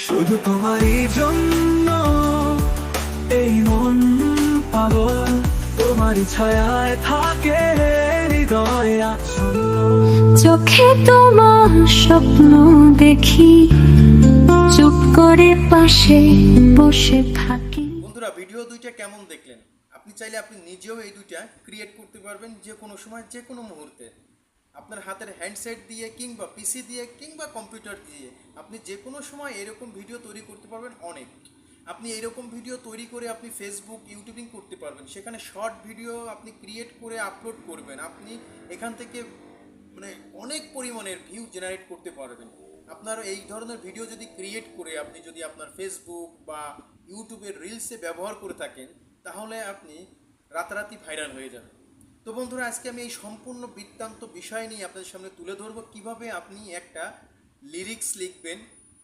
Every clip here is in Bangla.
শুধু তোমারই জন্য এই মন পাগল, তোমারই ছায়ায় থাকে হৃদয় আচ্ছন্ন। চোখে তোমার স্বপ্ন দেখি, চুপ করে পাশে বসে থাকি। বন্ধুরা, ভিডিও দুইটা কেমন দেখলেন? আপনি চাইলে আপনি নিজেও এই দুইটা ক্রিয়েট করতে পারবেন যে কোনো সময়, যে কোনো মুহূর্তে। আপনার হাতের হ্যান্ডসেট দিয়ে কিংবা পিসি দিয়ে কিংবা কম্পিউটার দিয়ে আপনি যে কোনো সময় এরকম ভিডিও তৈরি করতে পারবেন। অনেক আপনি এরকম ভিডিও তৈরি করে আপনি ফেসবুক, ইউটিউবিং করতে পারবেন। সেখানে শর্ট ভিডিও আপনি ক্রিয়েট করে আপলোড করবেন। আপনি এখান থেকে অনেক পরিমাণের ভিউ জেনারেট করতে পারবেন। আপনার এই ধরনের ভিডিও যদি ক্রিয়েট করে আপনি যদি আপনার ফেসবুক বা ইউটিউবের রিলসে ব্যবহার করে থাকেন, তাহলে আপনি রাতারাতি ভাইরাল হয়ে যাবেন। তো বন্ধুরা, আজকে আমি এই সম্পূর্ণ বৃত্তান্ত বিষয় নিয়ে আপনাদের সামনে তুলে ধরবো কিভাবে আপনি একটা লিরিক্স লিখবেন,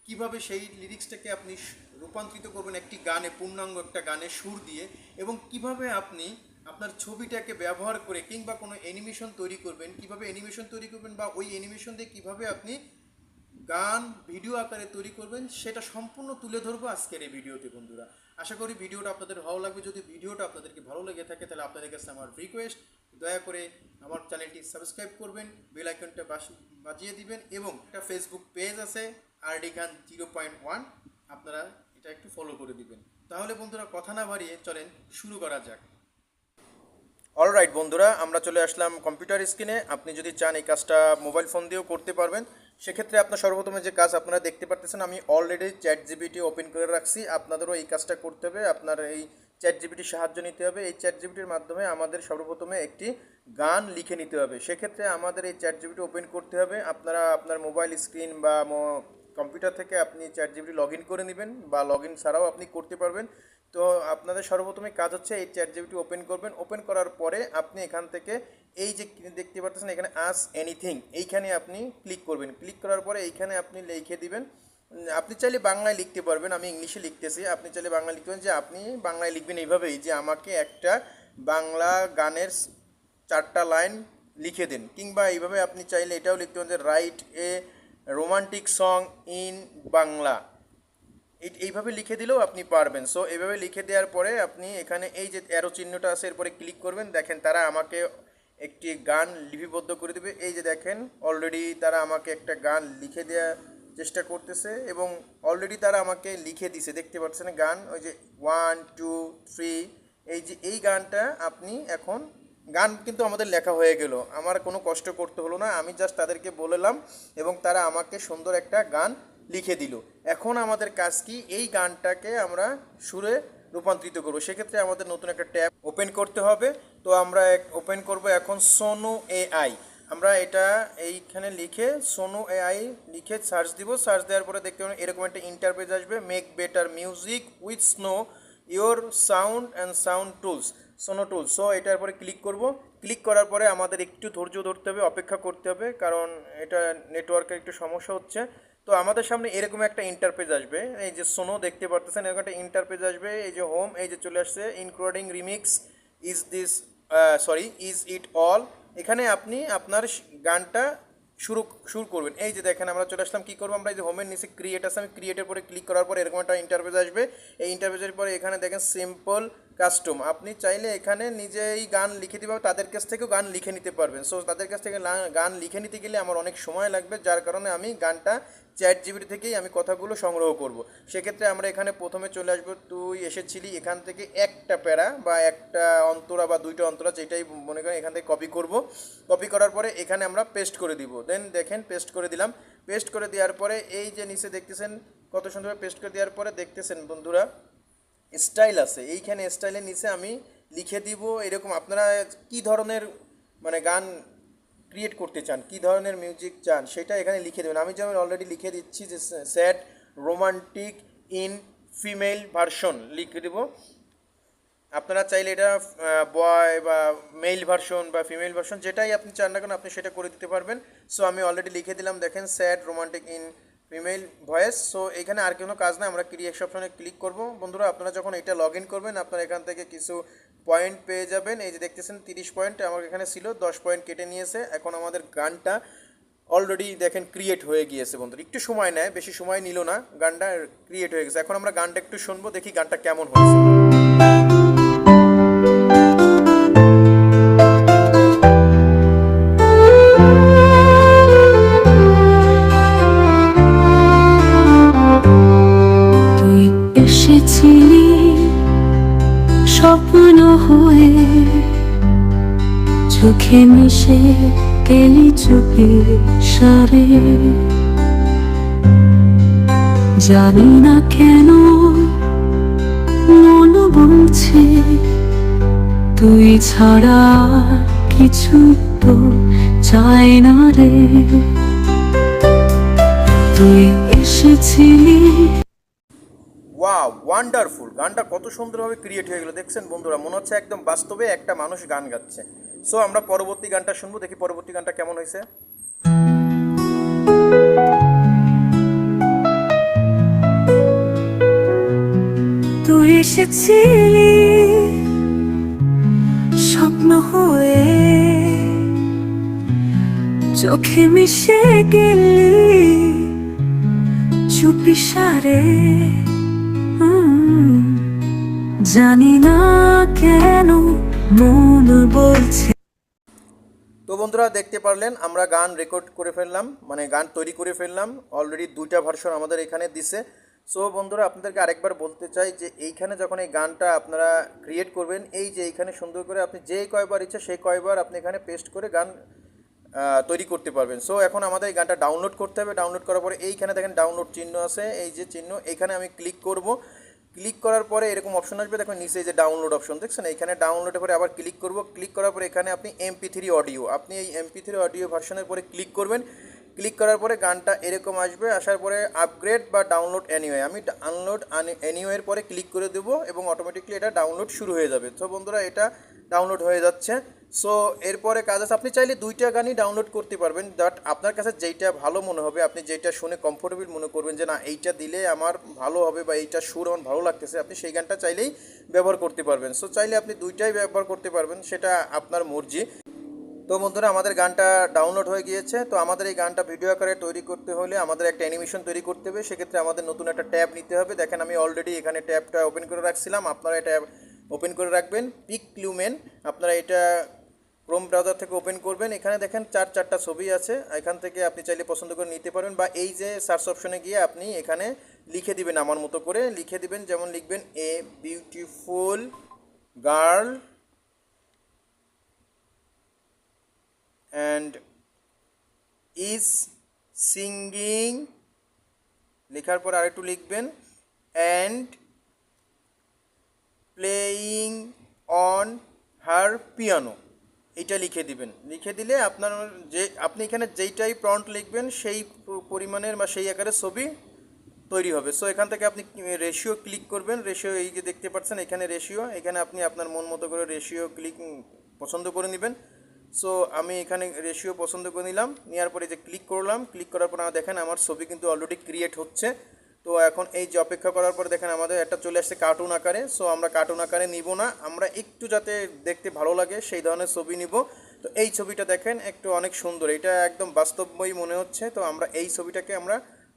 কিভাবে সেই লিরিক্সটাকে আপনি রূপান্তরিত করবেন একটি গানে, পূর্ণাঙ্গ একটা গানে সুর দিয়ে, এবং কিভাবে আপনি আপনার ছবিটাকে ব্যবহার করে কিংবা কোনো অ্যানিমেশন তৈরি করবেন, কিভাবে অ্যানিমেশন তৈরি করবেন বা ওই অ্যানিমেশন দিয়ে কীভাবে আপনি গান ভিডিও আকারে তৈরি করবেন, সেটা সম্পূর্ণ তুলে ধরবো আজকের এই ভিডিওতে। বন্ধুরা, আশা করি ভিডিওটা আপনাদের ভালো লাগবে। যদি ভিডিওটা আপনাদেরকে ভালো লেগে থাকে তাহলে আপনাদের কাছে আমার রিকোয়েস্ট, দয়া করে আমার চ্যানেলটি সাবস্ক্রাইব করবেন, বেল আইকনটা বাজিয়ে দিবেন, এবং একটা ফেসবুক পেজ আছে RD Khan 0.1, আপনারা এটা একটু ফলো করে দিবেন। তাহলে বন্ধুরা, কথা না বাড়িয়ে চলেন শুরু করা যাক। অলরাইট বন্ধুরা, আমরা চলে আসলাম কম্পিউটার স্ক্রিনে। আপনি যদি চান এই কাজটা মোবাইল ফোন দিয়েও করতে পারবেন। সেক্ষেত্রে আপনার সর্বপ্রথমে যে কাজ আপনারা দেখতে পারতেছেন, আমি অলরেডি ChatGPT ওপেন করে রাখছি। আপনাদেরও এই কাজটা করতে হবে। আপনার এই ChatGPTর সাহায্য নিতে হবে। এই ChatGPTর মাধ্যমে আমাদের সর্বপ্রথমে একটি গান লিখে নিতে হবে। সেক্ষেত্রে আমাদের এই ChatGPT ওপেন করতে হবে। আপনারা আপনার মোবাইল স্ক্রিন বা কম্পিউটার থেকে আপনি ChatGPT লগ ইন করে নেবেন, বা লগ ইন ছাড়াও আপনি করতে পারবেন। তো আপনাদের সর্বপ্রথমে কাজ হচ্ছে এই ChatGPT ওপেন করবেন। ওপেন করার পরে আপনি এখান থেকে এই যে দেখতে পাচ্ছেন এখানে আস্ক এনিথিং, এইখানে আপনি ক্লিক করবেন। ক্লিক করার পরে এইখানে আপনি লিখে দিবেন। আপনি চাইলে বাংলায় লিখতে পারবেন, আমি ইংলিশে লিখতেছি। আপনি চাইলে বাংলায় লিখতে পারেন, যে আপনি বাংলায় লিখবেন এইভাবেই, যে আমাকে একটা বাংলা গানের 4টা লাইন লিখে দিন। কিংবা এইভাবে আপনি চাইলে এটাও লিখতে পারেন, যে write a romantic song in Bangla. এইভাবে লিখে দিলেও আপনি পারবেন। সো এইভাবে লিখে দেওয়ার পরে আপনি এখানে এই যে অ্যারো চিহ্নটা আছে, এরপরে ক্লিক করবেন। দেখেন তারা আমাকে একটি গান লিপিবদ্ধ করে দেবে। এই যে দেখেন অলরেডি তারা আমাকে একটা গান লিখে দেওয়ার চেষ্টা করতেছে, এবং অলরেডি তারা আমাকে লিখে দিছে। দেখতে পাচ্ছেন গান, ওই যে 1 2 3, এই যে এই গানটা আপনি এখন গান কিন্তু আমাদের লেখা হয়ে গেল। আমার কোনো কষ্ট করতে হলো না, আমি জাস্ট তাদেরকে বললাম এবং তারা আমাকে সুন্দর একটা গান লিখে দিল। এখন আমাদের কাজ কি, এই গানটাকে আমরা সুরে রূপান্তরিত করবো। সেক্ষেত্রে আমাদের নতুন একটা ট্যাব ওপেন করতে হবে। তো আমরা ওপেন করব এখন সোনো AI। আমরা এটা এইখানে লিখে সোনো AI লিখে সার্চ দিব। সার্চ দেওয়ার পরে দেখতে পাবেন এরকম একটা ইন্টারফেস আসবে, make better music with Suno your sound and sound tools, Suno tools. So এটার পরে ক্লিক করব। ক্লিক করার পরে আমাদের একটু ধৈর্য ধরতে হবে, অপেক্ষা করতে হবে, কারণ এটা নেটওয়ার্কের একটু সমস্যা হচ্ছে। তো আমাদের সামনে এরকম একটা ইন্টারফেস আসবে, এই যে সোনো দেখতে পারতেছেন, এরকম একটা ইন্টারফেস আসবে। এই যে হোম, এই যে চলে আসছে including remix, is this is it all. এখানে আপনি আপনার গানটা শুরু করবেন। এই যে দেখেন আমরা চলে আসলাম, কী করবো, আমরা এই যে হোমের নিচে ক্রিয়েট আছে, আমি ক্রিয়েটের পরে ক্লিক করার পরে এরকম একটা ইন্টারফেস আসবে। এই ইন্টারফেসের পরে এখানে দেখেন সিম্পল কাস্টম, আপনি চাইলে এখানে নিজেই গান লিখে দিতে পারবেন, তাদের কাছ থেকেও গান লিখে নিতে পারবেন। সো তাদের কাছ থেকে গান লিখে নিতে গেলে আমার অনেক সময় লাগবে, যার কারণে আমি গানটা ChatGPT থেকেই আমি কথাগুলো সংগ্রহ করব। সেক্ষেত্রে আমরা এখানে প্রথমে চলে আসবো, তুই এসেছিলি, এখান থেকে একটা প্যারা বা একটা অন্তরা বা 2টা অন্তরা, যেটাই মনে করেন, এখান থেকে কপি করব। কপি করার পরে এখানে আমরা পেস্ট করে দিব। দেন দেখেন পেস্ট করে দিলাম। পেস্ট করে দেওয়ার পরে এই যে নিচে দেখতেছেন কত সুন্দর পেস্ট করে দেওয়ার পরে দেখতেছেন বন্ধুরা স্টাইল আছে, এইখানে স্টাইলের নিচে আমি লিখে দিব এরকম আপনারা কি ধরনের গান ক্রিয়েট করতে চান, কি ধরনের মিউজিক চান, সেটা এখানে লিখে দেবেন। আমি যেমন অলরেডি লিখে দিচ্ছি যে sad romantic in female version লিখে দেব। আপনারা চাইলে এটা বয় বা মেল ভার্সন বা ফিমেল ভার্সন যেটাই আপনি চান না কেন আপনি সেটা করে দিতে পারবেন। সো আমি অলরেডি লিখে দিলাম, দেখেন sad romantic in female voice. So এখানে আর কোনো কাজ না, আমরা ক্রিয়েট অপশনে ক্লিক করব। বন্ধুরা, আপনারা যখন এটা লগ ইন করবেন আপনারা এখান থেকে কিছু পয়েন্ট পেয়ে যাবেন। এই যে দেখতেছেন 30 পয়েন্ট আমার এখানে ছিল, 10 পয়েন্ট কেটে নিয়েছে। এখন আমাদের গানটা অলরেডি দেখেন ক্রিয়েট হয়ে গিয়েছে বন্ধুরা, একটু সময় নেয়, বেশি সময় নিল না, গানটা ক্রিয়েট হয়ে গেছে। এখন আমরা গানটা একটু শুনবো, দেখি গানটা কেমন হয়েছে। তুই এসেছিলি স্বপ্ন হয়ে, চোখে মিশে গেলি চুপি সারে। জানি না কেন মন বলছে তুই ছাড়া কিছু তো চাই না রে। তুই এসেছিলি। Wow, wonderful! গানটা কত সুন্দরভাবে ক্রিয়েট হয়ে গেল দেখছেন বন্ধুরা, মনে হচ্ছে একদম বাস্তবে একটা মানুষ গান গাচ্ছে। সো আমরা পরবর্তী গানটা শুনবো, দেখি পরবর্তী গানটা কেমন হয়েছে। তুই এসেছিলি স্বপ্ন হয়ে, চোখে মিশে গেলি চুপি সারে। জানি না কেন মন বলছে। তো বন্ধুরা দেখতে পারলেন আমরা গান রেকর্ড করে ফেললাম, মানে গান তৈরি করে ফেললাম। অলরেডি 2টা ভার্সন আমাদের এখানে দিছে। সো বন্ধুরা আপনাদেরকে আরেকবার বলতে চাই যে এইখানে যখন এই গানটা আপনারা ক্রিয়েট করবেন, এই যে এইখানে সুন্দর করে আপনি যে কয়বার ইচ্ছা সেই কয়বার আপনি এখানে পেস্ট করে গান তৈরি করতে পারবেন। সো এখন আমাদের এই গানটা ডাউনলোড করতে হবে। ডাউনলোড করার পরে এইখানে দেখেন ডাউনলোড চিহ্ন আছে, এই যে চিহ্ন, এইখানে আমি ক্লিক করব। ক্লিক করার পরে এরকম অপশন আসবে, দেখুন নিচে এই যে ডাউনলোড অপশন দেখছেন, এইখানে ডাউনলোডের পরে আবার ক্লিক করব। ক্লিক করার পরে এখানে আপনি MP3 অডিও, আপনি এই MP3 অডিও ভার্সনের পরে ক্লিক করবেন। ক্লিক করার পরে গানটা এরকম আসবে, আসার পরে আপগ্রেড বা ডাউনলোড এনিওয়ে, আমি ডাউনলোড এনিওয়ের পরে ক্লিক করে দেবো এবং অটোমেটিকলি এটা ডাউনলোড শুরু হয়ে যাবে। তো বন্ধুরা এটা ডাউনলোড হয়ে যাচ্ছে। সো এরপরে কাজ আছে, আপনি চাইলে 2টা গানই ডাউনলোড করতে পারবেন, বাট আপনার কাছে যেইটা ভালো মনে হবে, আপনি যেইটা শুনে কমফোর্টেবল মনে করবেন যে না এইটা দিলে আমার ভালো হবে বা এইটা সুর আমার ভালো লাগতেছে, আপনি সেই গানটা চাইলেই ব্যবহার করতে পারবেন। সো চাইলে আপনি 2টাই ব্যবহার করতে পারবেন, সেটা আপনার মর্জি। তো বন্ধুরা আমাদের গানটা ডাউনলোড হয়ে গিয়েছে। তো আমাদের এই গানটা ভিডিও আকারে তৈরি করতে হলে আমাদের একটা অ্যানিমেশন তৈরি করতে হবে, সেক্ষেত্রে আমাদের নতুন একটা ট্যাব নিতে হবে। দেখেন আমি অলরেডি এখানে ট্যাবটা ওপেন করে রাখছিলাম, আপনারা এটা ওপেন করে রাখবেন। পিকলুমেন, আপনারা এটা ক্রোম ব্রাউজার থেকে ওপেন করবেন। এখানে দেখেন 4টা ছবি আছে, এখান থেকে আপনি চাইলে পছন্দ করে নিতে পারবেন, বা এই যে সার্চ অপশনে গিয়ে আপনি এখানে লিখে দিবেন, আমার মতো করে লিখে দিবেন। যেমন লিখবেন a beautiful girl and is singing, লেখার পর আরেকটু লিখবেন and playing on her piano, এইটা লিখে দিবেন। লিখে দিলে আপনার যে আপনি এখানে যেইটাই প্রম্পট লিখবেন সেই পরিমাণের বা সেই আকারের ছবি তৈরি হবে। সো এখান থেকে আপনি রেশিও ক্লিক করবেন। রেশিও এই যে দেখতে পাচ্ছেন এখানে রেশিও, এখানে আপনি আপনার মন মতো করে রেশিও পছন্দ করে নেবেন। সো আমি এখানে রেশিও পছন্দ করে নিলাম, নেওয়ার পরে যে ক্লিক করলাম, ক্লিক করার পর দেখেন আমার ছবি কিন্তু অলরেডি ক্রিয়েট হচ্ছে। তো এখন এই যে অপেক্ষা করার পর দেখেন আমাদের একটা চলে আসছে কার্টুন আকারে। সো আমরা কার্টুন আকারে নিব না, আমরা একটু যাতে দেখতে ভালো লাগে সেই ধরনের ছবি নিব। তো এই ছবিটা দেখেন একটু অনেক সুন্দর, এটা একদম বাস্তবময় মনে হচ্ছে। তো আমরা এই ছবিটাকে আমরা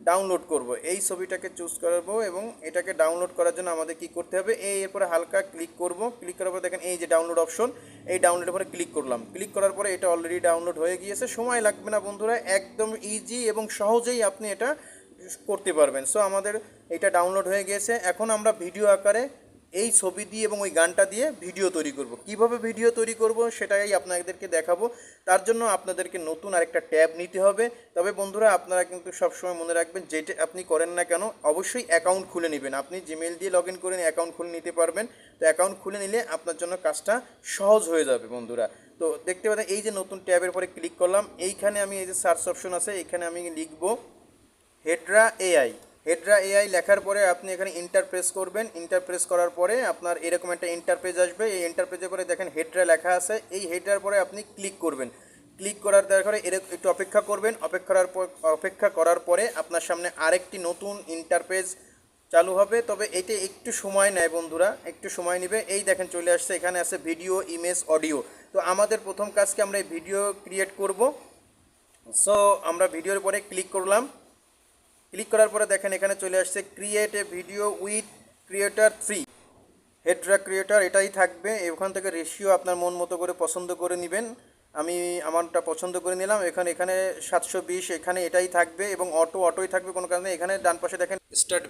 ডাউনলোড করব, এই ছবিটাকে চুজ করব এবং এটাকে ডাউনলোড করার জন্য আমাদের কি করতে হবে, এরপরে হালকা ক্লিক করব। ক্লিক করার পর দেখেন এই যে ডাউনলোড অপশন, এই ডাউনলোডের পরে ক্লিক করলাম। ক্লিক করার পরে এটা অলরেডি ডাউনলোড হয়ে গিয়েছে, সময় লাগবে না বন্ধুরা, একদম ইজি এবং সহজেই আপনি এটা করতে পারবেন। সো আমাদের এটা ডাউনলোড হয়ে গিয়েছে। এখন আমরা ভিডিও আকারে এই ছবি দিয়ে এবং ওই গানটা দিয়ে ভিডিও তৈরি করব। কিভাবে ভিডিও তৈরি করব সেটাই আপনাদেরকে দেখাবো। তার জন্য আপনাদেরকে নতুন আরেকটা ট্যাব নিতে হবে। তবে বন্ধুরা আপনারা কিন্তু সবসময় মনে রাখবেন, যেটা আপনি করেন না কেন অবশ্যই অ্যাকাউন্ট খুলে নেবেন। আপনি জিমেল দিয়ে লগ ইন করে অ্যাকাউন্ট খুলে নিতে পারবেন। তো অ্যাকাউন্ট খুলে নিলে আপনার জন্য কাজটা সহজ হয়ে যাবে বন্ধুরা। তো দেখতে পাচ্ছেন এই যে নতুন ট্যাবের পরে ক্লিক করলাম, এইখানে আমি এই যে সার্চ অপশন আছে, এখানে আমি লিখব হেডরা এআই। হেডরা এআই লেখার পরে আপনি এখানে ইন্টারপ্রেস করবেন। ইন্টারপ্রেস করার পরে আপনার এরকম একটা ইন্টারপেজ আসবে। এই ইন্টারপেজের পরে দেখেন হেডরা লেখা আছে, এই হেডরার পরে আপনি ক্লিক করবেন। ক্লিক করার পরে একটু অপেক্ষা করবেন। অপেক্ষা করার পরে আপনার সামনে আরেকটি নতুন ইন্টারপেজ চালু হবে। তবে এটা একটু সময় নেয় বন্ধুরা, একটু সময় নেবে। এই দেখেন চলে আসছে, এখানে আছে ভিডিও, ইমেজ, অডিও। তো আমাদের প্রথম কাজকে আমরা এই ভিডিও ক্রিয়েট করব। সো আমরা ভিডিওর পরে ক্লিক করলাম, ক্লিক করার পরে দেখেন এখানে চলে আসছে create a video with creator 3 head track creator, এটাই থাকবে। ওখান থেকে রেশিও আপনার মন মতো করে পছন্দ করে নেবেন। আমি আমারটা পছন্দ করে নিলাম। এখানে 720, এখানে এটাই থাকবে এবং অটোই থাকবে, কোনো কারণে এখানে ডান পাশে দেখেন স্টার্ট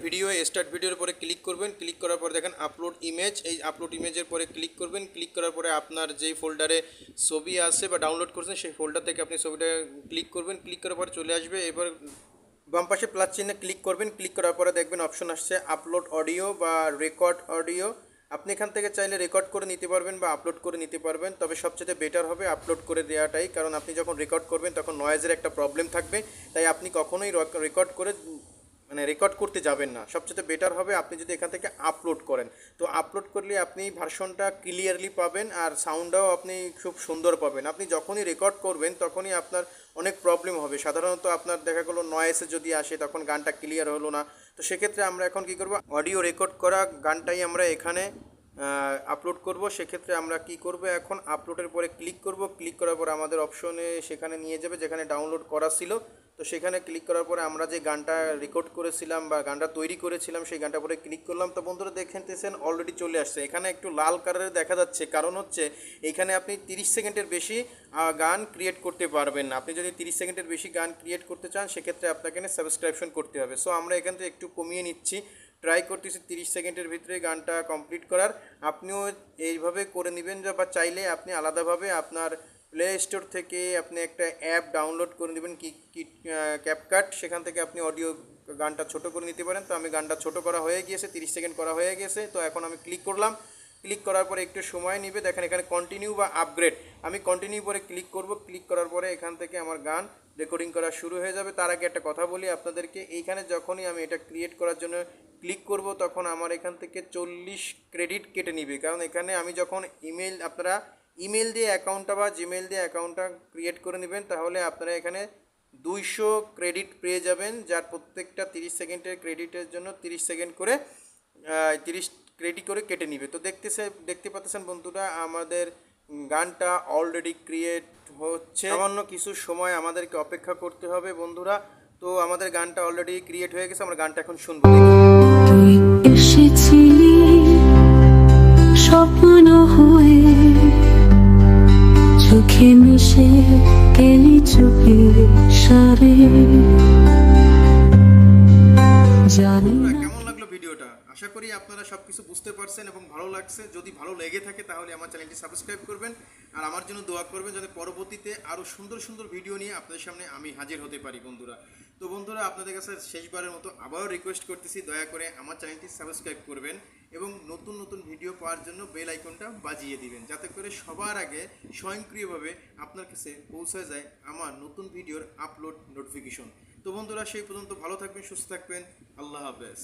ভিডিওর পরে ক্লিক করবেন। ক্লিক করার পরে দেখেন আপলোড ইমেজ, এই আপলোড ইমেজের পরে ক্লিক করবেন। ক্লিক করার পরে আপনার যেই ফোল্ডারে ছবি আছে বা ডাউনলোড করছেন সেই ফোল্ডার থেকে আপনি ছবিটা ক্লিক করবেন। ক্লিক করার পরে চলে আসবে। এবার বাম পাশে প্লাস চিহ্নে ক্লিক করবেন। ক্লিক করার পরে দেখবেন অপশন আসছে আপলোড অডিও বা রেকর্ড অডিও। আপনি এখান থেকে চাইলে রেকর্ড করে নিতে পারবেন বা আপলোড করে নিতে পারবেন, তবে সবচেয়ে বেটার হবে আপলোড করে দেওয়াটাই, কারণ আপনি যখন রেকর্ড করবেন তখন নয়েজের একটা প্রবলেম থাকবে। তাই আপনি কখনোই রেকর্ড করতে যাবেন না। সবচেয়ে বেটার হবে আপনি যদি এখান থেকে আপলোড করেন। তো আপলোড করলে আপনি ভার্সনটা ক্লিয়ারলি পাবেন আর সাউন্ডটাও আপনি খুব সুন্দর পাবেন। আপনি যখনই রেকর্ড করবেন তখনই আপনার অনেক প্রবলেম হবে। সাধারণত আপনার দেখা গেলো নয়েসে যদি আসে তখন গানটা ক্লিয়ার হলো না। তো সেক্ষেত্রে আমরা এখন কী করব, অডিও রেকর্ড করা গানটাই আমরা এখানে আপলোড করব। সেক্ষেত্রে আমরা কি করব, এখন আপলোডের পরে ক্লিক করব। ক্লিক করার পরে আমাদের অপশনে সেখানে নিয়ে যাবে যেখানে ডাউনলোড করা ছিল। তো সেখানে ক্লিক করার পরে আমরা যে গানটা রেকর্ড করেছিলাম বা গানটা তৈরি করেছিলাম সেই গানটা পরে ক্লিক করলাম। তো বন্ধুরা দেখতেছেন অলরেডি চলে আসছে। এখানে একটু লাল কালারে দেখা যাচ্ছে, কারণ হচ্ছে এখানে আপনি 30 সেকেন্ডের বেশি গান ক্রিয়েট করতে পারবেন না। আপনি যদি 30 সেকেন্ডের বেশি গান ক্রিয়েট করতে চান সেক্ষেত্রে আপনাকে সাবস্ক্রিপশন করতে হবে। সো আমরা এখান থেকে একটু কমিয়ে নিচ্ছি, ট্রাই করতেছি 30 সেকেন্ডের ভিতরে গানটা কমপ্লিট করার। আপনিও এইভাবে করে নেবেন, বা চাইলে আপনি আলাদাভাবে আপনার প্লে স্টোর থেকে আপনি একটা অ্যাপ ডাউনলোড করে নেবেন ক্যাপকাট, সেখান থেকে আপনি অডিও গানটা ছোট করে নিতে পারেন। তো আমি গানটা ছোট করা হয়ে গিয়েছে, 30 সেকেন্ড করা হয়ে গেছে। তো এখন আমি ক্লিক করলাম। ক্লিক করার পরে একটু সময় নেবে, দেখেন এখানে কন্টিনিউ বা আপগ্রেড, আমি কন্টিনিউ পরে ক্লিক করব। ক্লিক করার পরে এখান থেকে আমার গান রেকর্ডিং করা শুরু হয়ে যাবে। তার আগে একটা কথা বলি আপনাদেরকে, এইখানে যখনই আমি এটা ক্রিয়েট করার জন্য ক্লিক করব তখন আমার এখান থেকে 40 ক্রেডিট কেটে নিবে, কারণ এখানে আমি যখন আপনারা ইমেল দিয়ে অ্যাকাউন্টটা বা জিমেল দিয়ে অ্যাকাউন্টটা ক্রিয়েট করে নেবেন তাহলে আপনারা এখানে 200 ক্রেডিট পেয়ে যাবেন, যার প্রত্যেকটা 30 সেকেন্ডের ক্রেডিটের জন্য 30 সেকেন্ড করে 30 ক্রেডিট করে কেটে নিবে। তো দেখতে পাচ্ছেন বন্ধুরা আমাদের গানটা অলরেডি ক্রিয়েট হচ্ছে। সামান্য কিছু সময় আমাদেরকে অপেক্ষা করতে হবে বন্ধুরা। তো আমাদের গানটা অলরেডি ক্রিয়েট হয়ে গেছে, আমরা গানটা এখন শুনবো। তুই এসেছিলি স্বপ্ন হয়ে, চোখে মিশে গেলি চোখে সারে, জানি না। কেমন লাগলো ভিডিওটা? আশা করি আপনারা সবকিছু বুঝতে পারছেন এবং ভালো লাগছে। যদি ভালো লেগে থাকে তাহলে আমার চ্যানেলটি সাবস্ক্রাইব করবেন আর আমার জন্য দোয়া করবেন যাতে পরবর্তীতে আরও সুন্দর সুন্দর ভিডিও নিয়ে আপনাদের সামনে আমি হাজির হতে পারি বন্ধুরা। তো বন্ধুরা আপনাদের কাছে শেষবারের মতো আবারও রিকোয়েস্ট করতেছি, দয়া করে আমার চ্যানেলটি সাবস্ক্রাইব করবেন এবং নতুন নতুন ভিডিও পাওয়ার জন্য বেল আইকনটা বাজিয়ে দিবেন, যাতে করে সবার আগে স্বয়ংক্রিয়ভাবে আপনার কাছে পৌঁছে যায় আমার নতুন ভিডিওর আপলোড নোটিফিকেশন। তো বন্ধুরা সেই পর্যন্ত ভালো থাকবেন, সুস্থ থাকবেন, আল্লাহ হাফেজ।